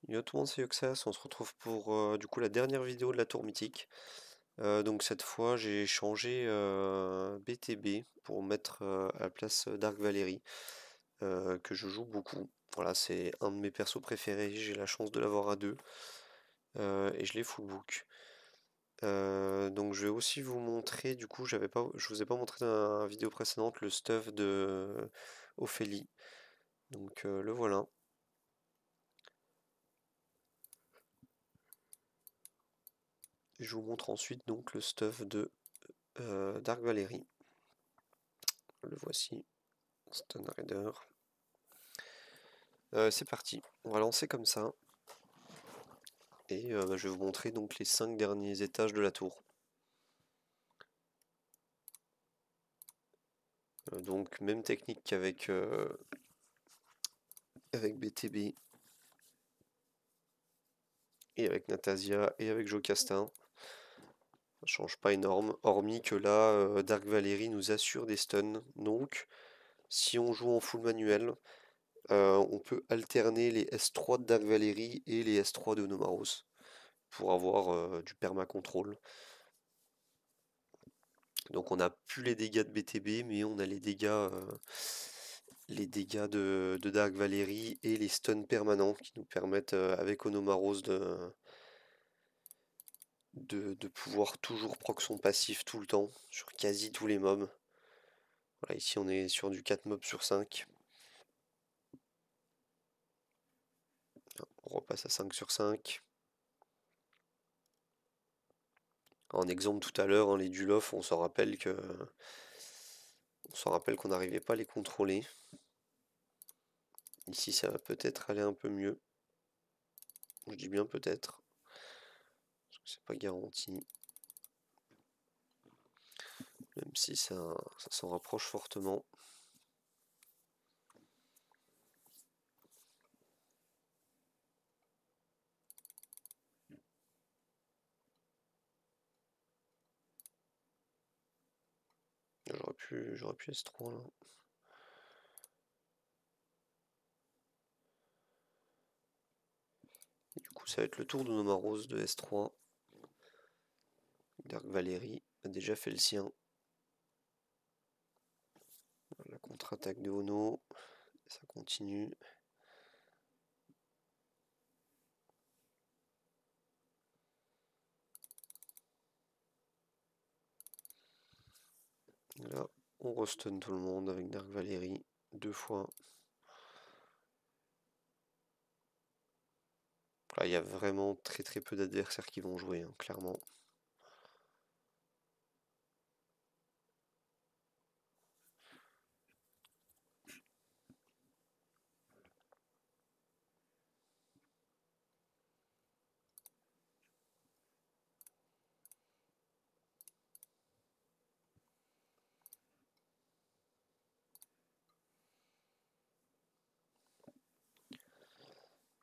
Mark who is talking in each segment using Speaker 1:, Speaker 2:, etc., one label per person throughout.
Speaker 1: Yo tout le monde, c'est Yoxas, on se retrouve pour du coup la dernière vidéo de la tour mythique. Donc cette fois j'ai changé BTB pour mettre à la place Dark Valerie, que je joue beaucoup. Voilà, c'est un de mes persos préférés, j'ai la chance de l'avoir à deux, et je l'ai full book. Donc je vais aussi vous montrer, du coup je vous ai pas montré dans la vidéo précédente le stuff de Ophélie. Donc le voilà. Et je vous montre ensuite donc le stuff de Dark Valerie. Le voici, Stone Raider. C'est parti, on va lancer comme ça. Et je vais vous montrer donc les 5 derniers étages de la tour. Donc même technique qu'avec avec BTB et avec Natasia et avec Jocasta. Ça change pas énorme, hormis que là, Dark Valerie nous assure des stuns. Donc si on joue en full manuel, on peut alterner les S3 de Dark Valerie et les S3 de Nomaros pour avoir du perma-control. Donc on n'a plus les dégâts de BTB, mais on a les dégâts de Dark Valerie et les stuns permanents qui nous permettent avec Onomaros de pouvoir toujours proc son passif tout le temps sur quasi tous les mobs. Voilà, ici on est sur du 4 mobs sur 5. On repasse à 5 sur 5. En exemple tout à l'heure, hein, les Dulof, on s'en rappelle qu'on n'arrivait pas à les contrôler. Ici ça va peut-être aller un peu mieux. Je dis bien peut-être, parce que c'est pas garanti. Même si ça s'en rapproche fortement. J'aurais pu S3 là. Et du coup, ça va être le tour de Nomaros de S3. Dark Valerie a déjà fait le sien. La contre-attaque de Ono, ça continue. Là, on restun tout le monde avec Dark Valerie 2 fois. Là, il y a vraiment très peu d'adversaires qui vont jouer, hein, clairement.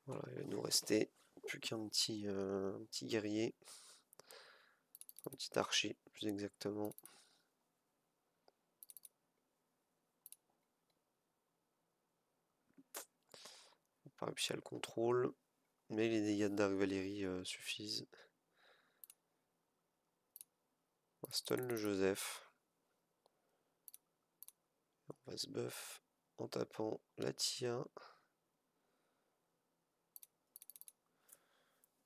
Speaker 1: Voilà, il va nous rester plus qu'un petit guerrier. Un petit archer, plus exactement. On n'a pas réussi à le contrôle, mais les dégâts de Dark Valerie suffisent. On va stun le Joseph. On va se buff en tapant la Tia.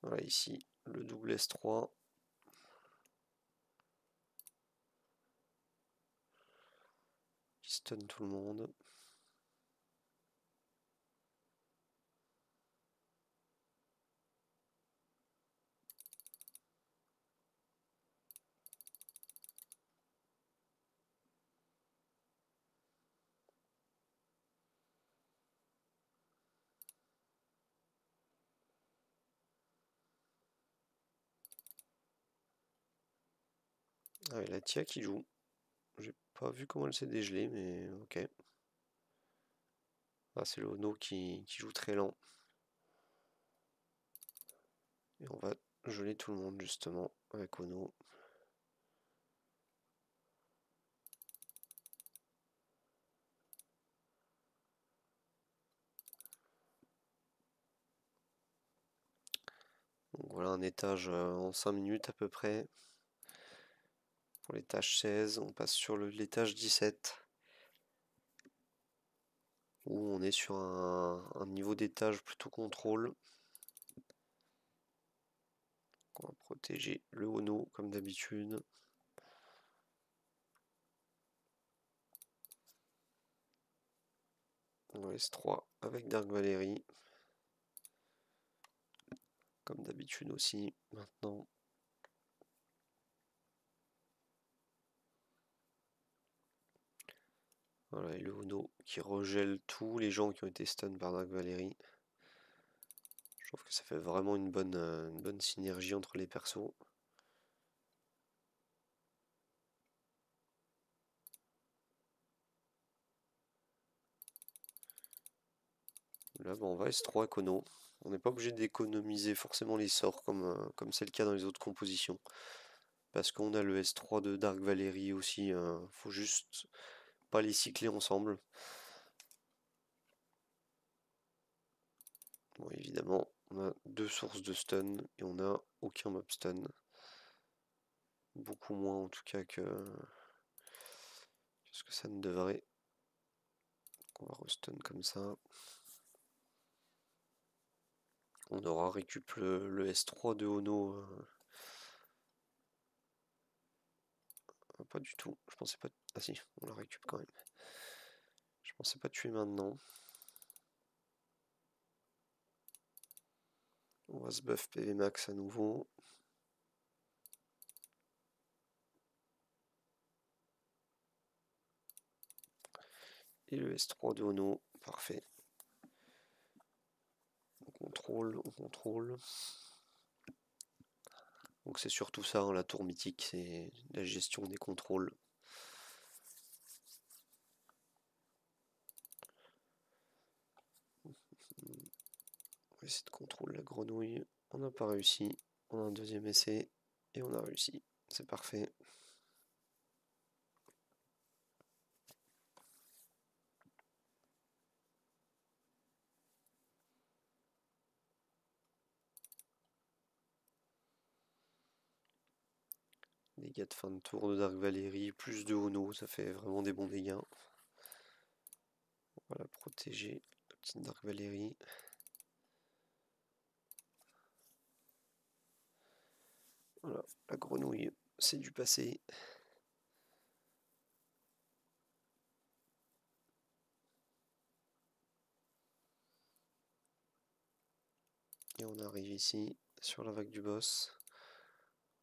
Speaker 1: Voilà, ici, le double S3. Qui stun tout le monde. Ah, et la Tia qui joue. J'ai pas vu comment elle s'est dégelée, mais ok. Ah, c'est le Ono qui joue très lent. Et on va geler tout le monde justement avec Ono. Donc voilà un étage en 5 minutes à peu près. Pour l'étage 16, on passe sur l'étage 17. Où on est sur un niveau d'étage plutôt contrôle. On va protéger le Ono comme d'habitude. On laisse 3 avec Dark Valérie. Comme d'habitude aussi, maintenant. Voilà, et le Ono qui regèle tous les gens qui ont été stun par Dark Valérie. Je trouve que ça fait vraiment une bonne synergie entre les persos. Là, bon, on va S3 avec Ono. On n'est pas obligé d'économiser forcément les sorts comme c'est le cas dans les autres compositions. Parce qu'on a le S3 de Dark Valérie aussi. Faut juste pas les cycler ensemble. Bon, évidemment, on a 2 sources de stun et on a aucun mob stun. Beaucoup moins en tout cas que ce que ça ne devrait. Donc on va restun comme ça. On aura récup le S3 de Ono. Pas du tout. Je pensais pas. Ah si, on la récup quand même. Je pensais pas tuer maintenant. On va se buff PV max à nouveau. Et le S3 de Ono, parfait. On contrôle, on contrôle. Donc c'est surtout ça, hein, la tour mythique, c'est la gestion des contrôles. On va essayer de contrôler la grenouille. On n'a pas réussi. On a un deuxième essai et on a réussi. C'est parfait. Dégâts de fin de tour de Dark Valérie, plus de Ono, ça fait vraiment des bons dégâts. On va la protéger, la petite Dark Valérie. Voilà, la grenouille, c'est du passé. Et on arrive ici, sur la vague du boss.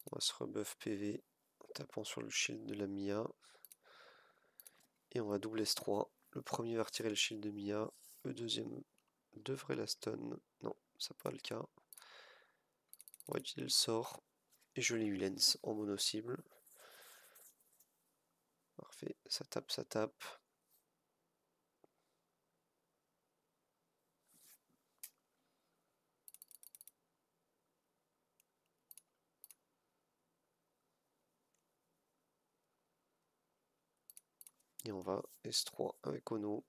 Speaker 1: On va se rebuff PV en tapant sur le shield de la Mia. Et on va double S3. Le premier va retirer le shield de Mia. Le deuxième devrait la stun. Non, ça pas le cas. On va utiliser le sort. Et je l'ai eu lens en mono cible. Parfait, ça tape, ça tape. Et on va S3 avec Ono.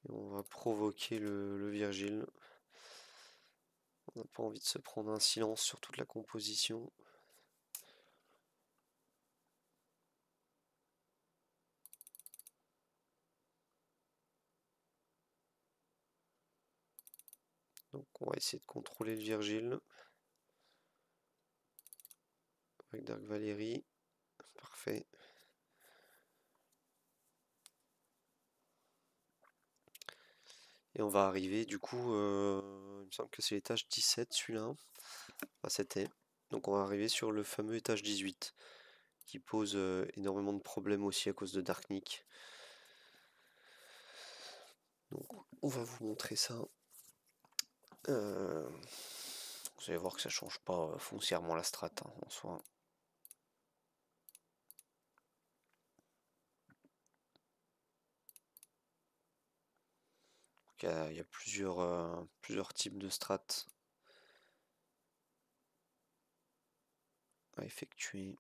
Speaker 1: Et on va provoquer le Virgile. On n'a pas envie de se prendre un silence sur toute la composition. Donc on va essayer de contrôler le Virgile. Avec Dark Valérie. Parfait. Et on va arriver du coup, il me semble que c'est l'étage 17 celui-là. Enfin, c'était. Donc on va arriver sur le fameux étage 18 qui pose énormément de problèmes aussi à cause de Darknick. Donc on va vous montrer ça. Vous allez voir que ça change pas foncièrement la strat hein, en soi. Il y a plusieurs types de strats à effectuer.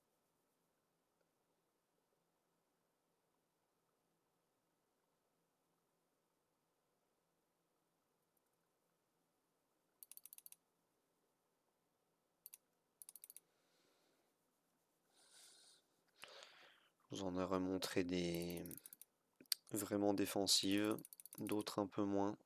Speaker 1: Je vous en aurais montré des vraiment défensives, d'autres un peu moins.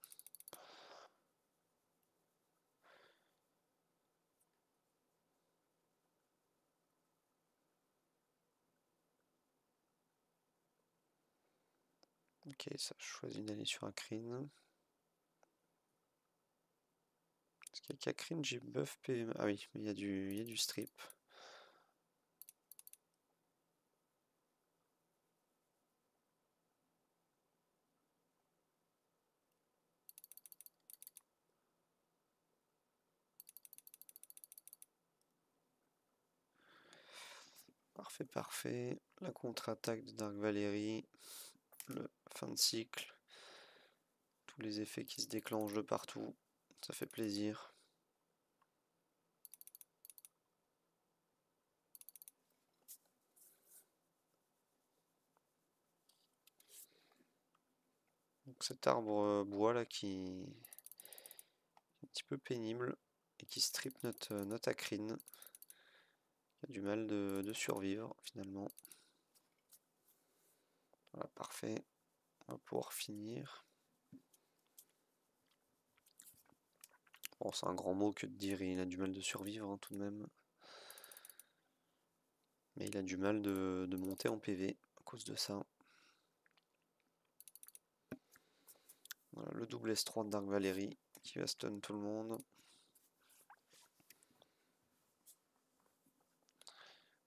Speaker 1: Ok, ça, je choisis d'aller sur Akrine. Parce qu'avec Akrine, j'ai buff PV. Ah oui, mais il y a du strip. Parfait, parfait. La contre-attaque de Dark Valérie. Le fin de cycle. Tous les effets qui se déclenchent de partout. Ça fait plaisir. Donc cet arbre bois là qui est un petit peu pénible et qui strip notre Akrine. Qui a du mal de survivre finalement. Voilà, parfait. On va pouvoir finir. Bon, c'est un grand mot que de dire il a du mal de survivre hein, tout de même. Mais il a du mal de monter en PV à cause de ça. Voilà, le double S3 de Dark Valérie qui va stun tout le monde.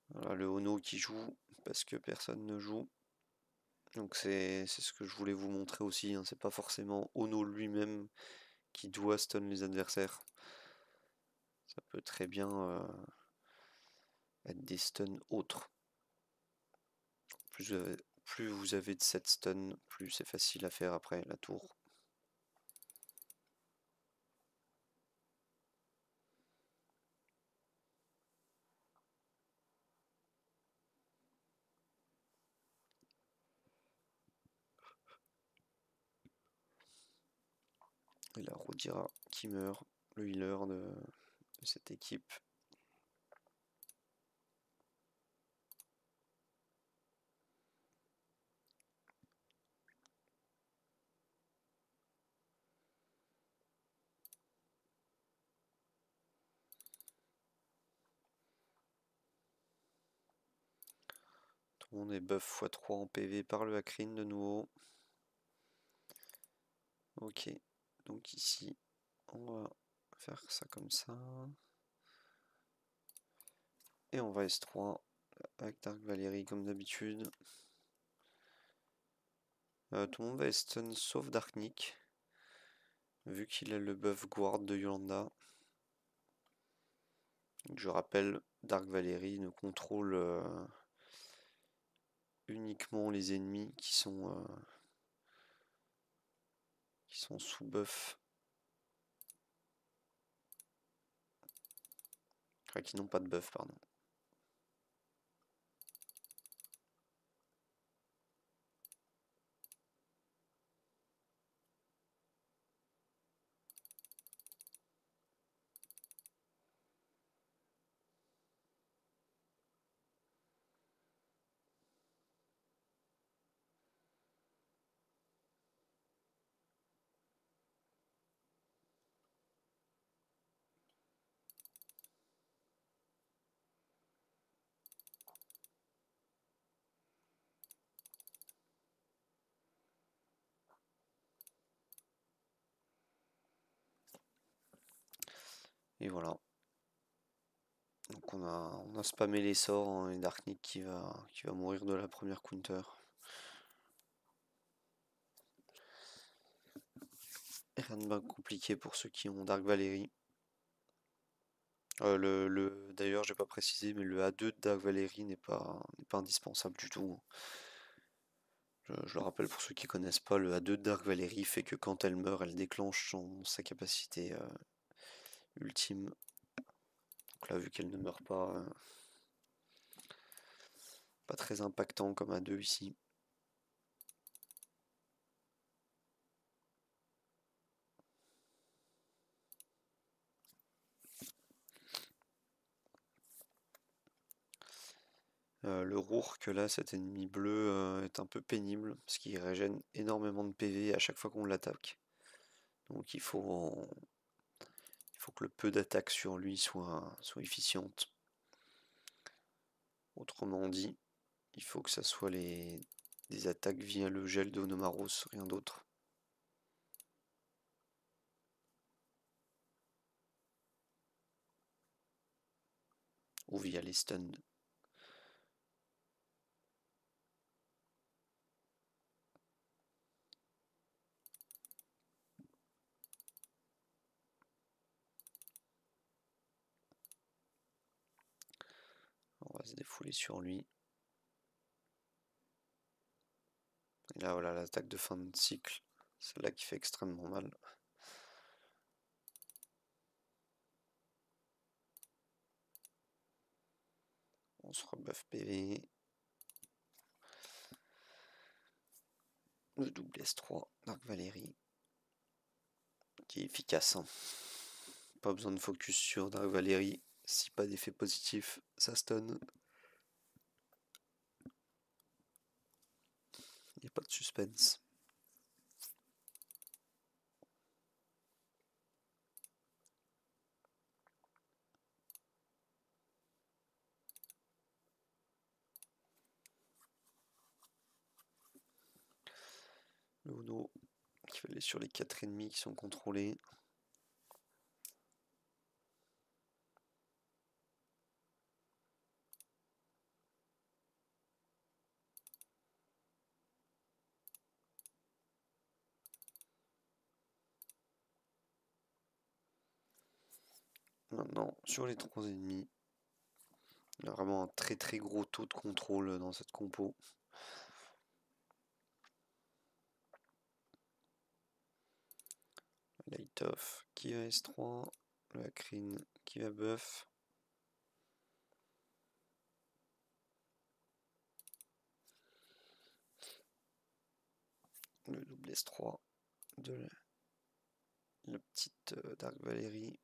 Speaker 1: Voilà, le Ono qui joue parce que personne ne joue. Donc c'est ce que je voulais vous montrer aussi, hein. C'est pas forcément Ono lui-même qui doit stun les adversaires. Ça peut très bien être des stuns autres. Plus vous avez de cette stun, plus c'est facile à faire après la tour. Et la Rodira qui meurt, le healer de cette équipe. Tout le monde est buff x3 en PV par le Akrine de nouveau. Ok, donc ici, on va faire ça comme ça. Et on va S3 avec Dark Valérie comme d'habitude. Tout le monde va stun sauf Darknik, vu qu'il a le buff Guard de Yolanda. Donc, je rappelle, Dark Valérie ne contrôle uniquement les ennemis qui sont sous buff. Enfin, qui n'ont pas de buff, pardon. Et voilà. Donc on a spammé les sorts hein, et Darknik qui va mourir de la première counter. Rien de bien compliqué pour ceux qui ont Dark Valérie. D'ailleurs, j'ai pas précisé, mais le A2 de Dark Valérie n'est pas indispensable du tout. Je le rappelle pour ceux qui connaissent pas, le A2 de Dark Valérie fait que quand elle meurt, elle déclenche sa capacité ultime. Donc là, vu qu'elle ne meurt pas, pas très impactant comme A2 ici. Le Rourk là, cet ennemi bleu est un peu pénible parce qu'il régène énormément de PV à chaque fois qu'on l'attaque. Donc il faut que le peu d'attaque sur lui soit efficiente. Autrement dit, il faut que ça soit des attaques via le gel de Onomaros, rien d'autre. Ou via les stuns. On va se défouler sur lui. Et là voilà l'attaque de fin de cycle, celle-là qui fait extrêmement mal. On se rebuff PV. Le double S3, Dark Valérie, qui est efficace. Hein. Pas besoin de focus sur Dark Valérie. Si pas d'effet positif, ça stun. Il n'y a pas de suspense. Le Ono qui va aller sur les 4 ennemis qui sont contrôlés. Maintenant, sur les 3 ennemis, il y a vraiment un très très gros taux de contrôle dans cette compo. Light off qui va S3, le Akrine qui va buff. Le double S3 de la petite Dark Valérie.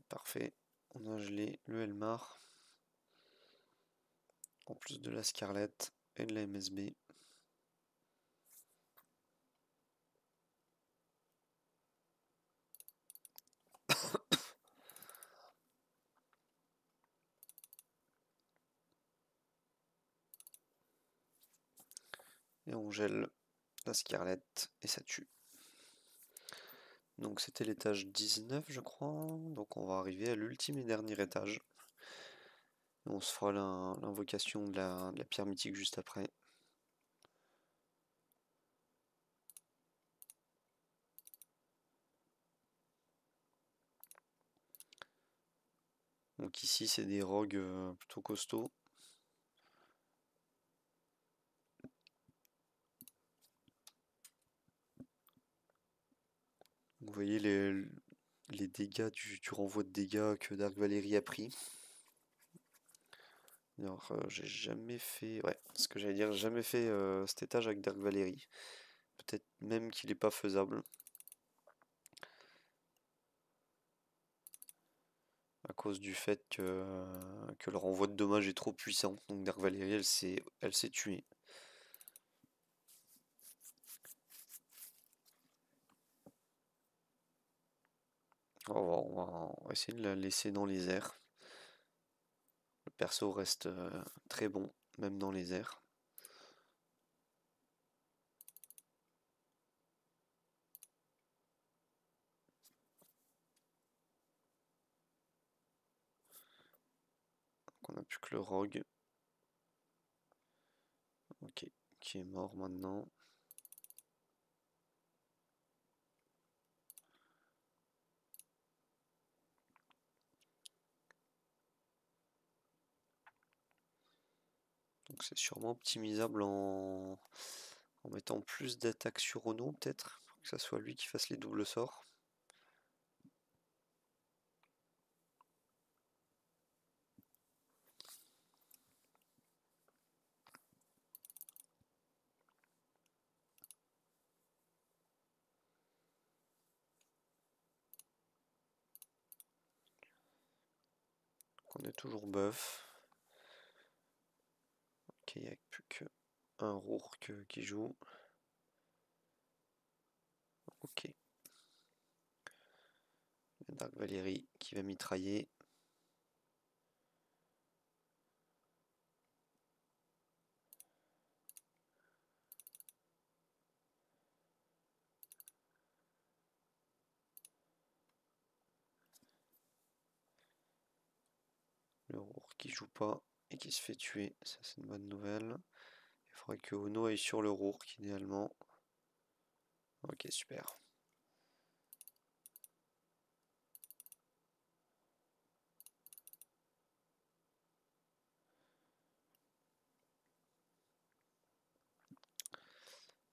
Speaker 1: Parfait, on a gelé le Elmar, en plus de la Scarlett et de la MSB. Et on gèle la Scarlett et ça tue. Donc c'était l'étage 19 je crois, donc on va arriver à l'ultime et dernier étage. On se fera l'invocation de la pierre mythique juste après. Donc ici c'est des rogues plutôt costauds. Vous voyez les dégâts du renvoi de dégâts que Dark Valérie a pris. Alors j'ai jamais fait, ouais, ce que j'allais dire, j'ai jamais fait cet étage avec Dark Valérie. Peut-être même qu'il n'est pas faisable. À cause du fait que le renvoi de dommages est trop puissant. Donc Dark Valérie elle s'est tuée. On va essayer de la laisser dans les airs. Le perso reste très bon, même dans les airs. Donc on n'a plus que le rogue. Ok, qui est mort maintenant. Donc c'est sûrement optimisable En mettant plus d'attaque sur Ono peut-être, pour que ça soit lui qui fasse les doubles sorts. On est toujours buff. Ok, il n'y a plus qu'un Rourke qui joue. Ok. Dark Valérie qui va mitrailler. Le Rourke qui joue pas et qui se fait tuer, ça c'est une bonne nouvelle. Il faudrait que Ono aille sur le Rourke idéalement. Ok, super.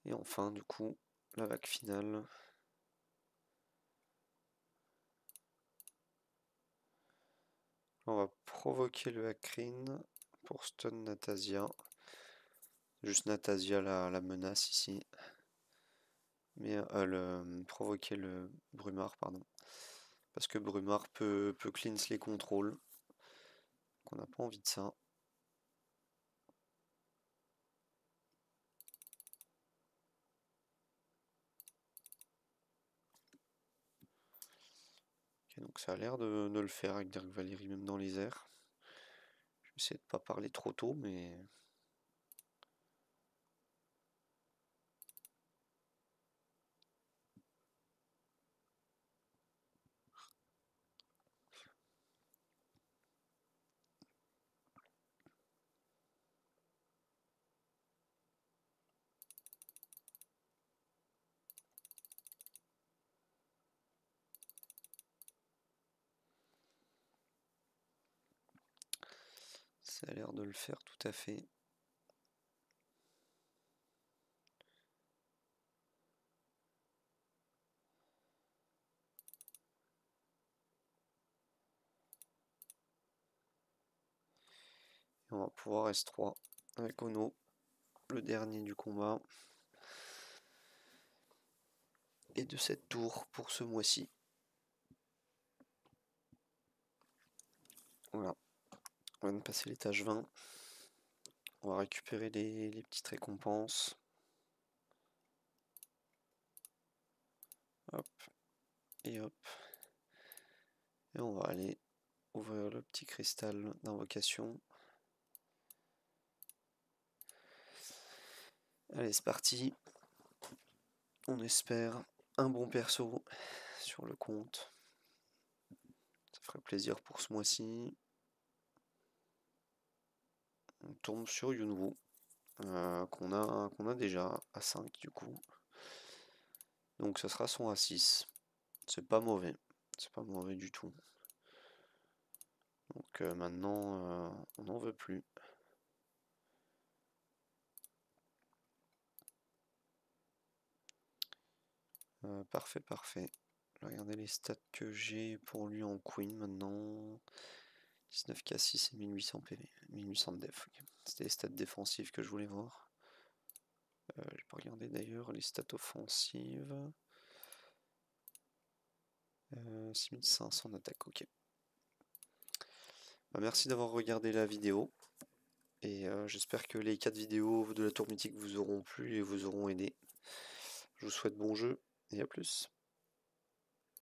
Speaker 1: Et enfin, du coup, la vague finale. On va provoquer le Hakrine pour stun Natasia. Juste Natasia la menace ici. Mais provoquer le Brumard, pardon. Parce que Brumard peut cleanse les contrôles. On n'a pas envie de ça. Ok, donc ça a l'air de le faire avec Dark Valérie même dans les airs. Je vais essayer de pas parler trop tôt, mais... Ça a l'air de le faire tout à fait. Et on va pouvoir S3 avec Ono, le dernier du combat. Et de cette tour pour ce mois-ci. Voilà. On vient de passer l'étage 20. On va récupérer les petites récompenses. Hop. Et hop. Et on va aller ouvrir le petit cristal d'invocation. Allez, c'est parti. On espère un bon perso sur le compte. Ça ferait plaisir pour ce mois-ci. On tombe sur Yunwu, qu'on a déjà à 5 du coup. Donc ça sera son A6. C'est pas mauvais. C'est pas mauvais du tout. Donc maintenant, on n'en veut plus. Parfait, parfait. Je vais regarder les stats que j'ai pour lui en Queen maintenant. 19k6 et 1800 PV. 1800 de def. Okay. C'était les stats défensives que je voulais voir. J'ai pas regardé d'ailleurs les stats offensives. 6500 d'attaque, ok. Bah, merci d'avoir regardé la vidéo. Et j'espère que les 4 vidéos de la tour mythique vous auront plu et vous auront aidé. Je vous souhaite bon jeu et à plus.